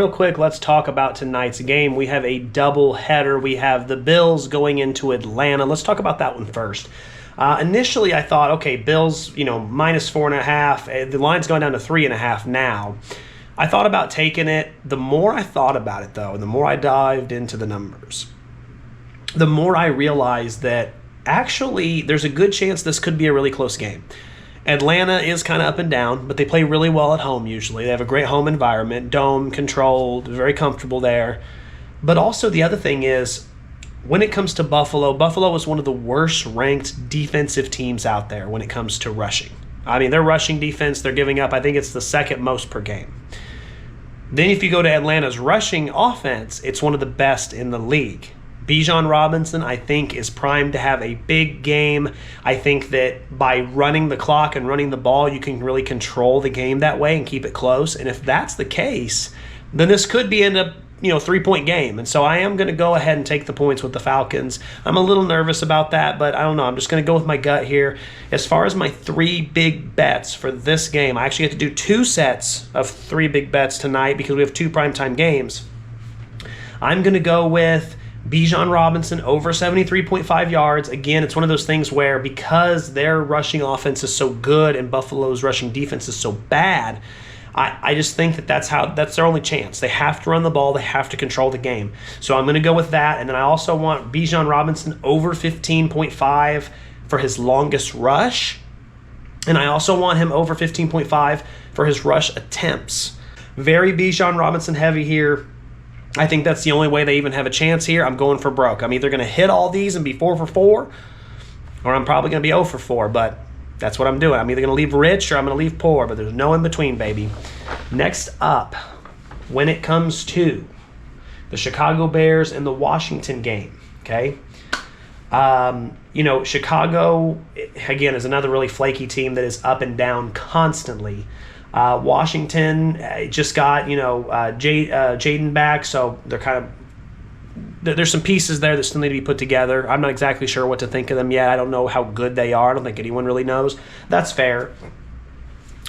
real quick, let's talk about tonight's game. We have a double header. We have the Bills going into Atlanta. Let's talk about that one first. Initially, I thought, okay, Bills, minus 4.5. The line's going down to 3.5 now. I thought about taking it. The more I thought about it, though, and the more I dived into the numbers, the more I realized that actually there's a good chance this could be a really close game. Atlanta is kind of up and down, but they play really well at home usually. They have a great home environment, dome controlled, very comfortable there. But also the other thing is, when it comes to Buffalo is one of the worst ranked defensive teams out there when it comes to rushing. I mean, their rushing defense, they're giving up, I think it's the second most per game. Then if you go to Atlanta's rushing offense, it's one of the best in the league. Bijan Robinson, I think, is primed to have a big game. I think that by running the clock and running the ball, you can really control the game that way and keep it close. And if that's the case, then this could end up 3-point game. And so I am going to go ahead and take the points with the Falcons. I'm a little nervous about that, but I don't know. I'm just going to go with my gut here. As far as my 3 big bets for this game, I actually have to do 2 sets of 3 big bets tonight because we have 2 primetime games. I'm going to go with Bijan Robinson over 73.5 yards. Again, it's one of those things where because their rushing offense is so good and Buffalo's rushing defense is so bad, I just think that's their only chance. They have to run the ball. They have to control the game. So I'm going to go with that. And then I also want Bijan Robinson over 15.5 for his longest rush. And I also want him over 15.5 for his rush attempts. Very Bijan Robinson heavy here. I think that's the only way they even have a chance here. I'm going for broke. I'm either going to hit all these and be 4 for 4, or I'm probably going to be 0 for 4, but that's what I'm doing. I'm either going to leave rich or I'm going to leave poor, but there's no in between, baby. Next up, when it comes to the Chicago Bears and the Washington game, okay? Chicago, again, is another really flaky team that is up and down constantly. Washington just got, Jaden back, so they're there's some pieces there that still need to be put together. I'm not exactly sure what to think of them yet. I don't know how good they are. I don't think anyone really knows. That's fair.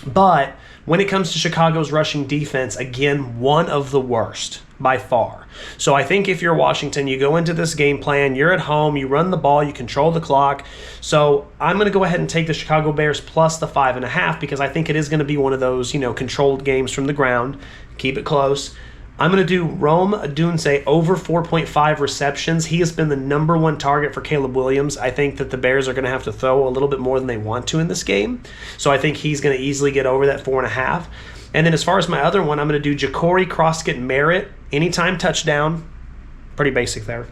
But when it comes to Chicago's rushing defense, again, one of the worst by far. So I think if you're Washington, you go into this game plan, you're at home, you run the ball, you control the clock. So I'm going to go ahead and take the Chicago Bears plus the 5.5 because I think it is going to be one of those, controlled games from the ground. Keep it close. I'm going to do Rome Odunze over 4.5 receptions. He has been the number 1 target for Caleb Williams. I think that the Bears are going to have to throw a little bit more than they want to in this game. So I think he's going to easily get over that 4.5. And then as far as my other one, I'm going to do Ja'Cory Croskett-Merritt, anytime touchdown. Pretty basic there.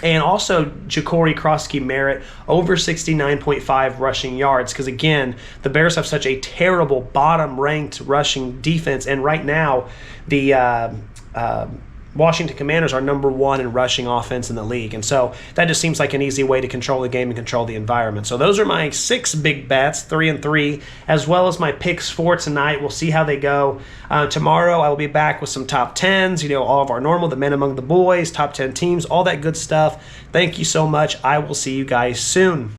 And also Ja'Cory Croskett-Merritt over 69.5 rushing yards because, again, the Bears have such a terrible bottom-ranked rushing defense. And right now, the Washington Commanders are number 1 in rushing offense in the league. And so that just seems like an easy way to control the game and control the environment. So those are my 6 big bets, 3 and 3, as well as my picks for tonight. We'll see how they go. Tomorrow I will be back with some top 10s, all of our normal, the men among the boys, top 10 teams, all that good stuff. Thank you so much. I will see you guys soon.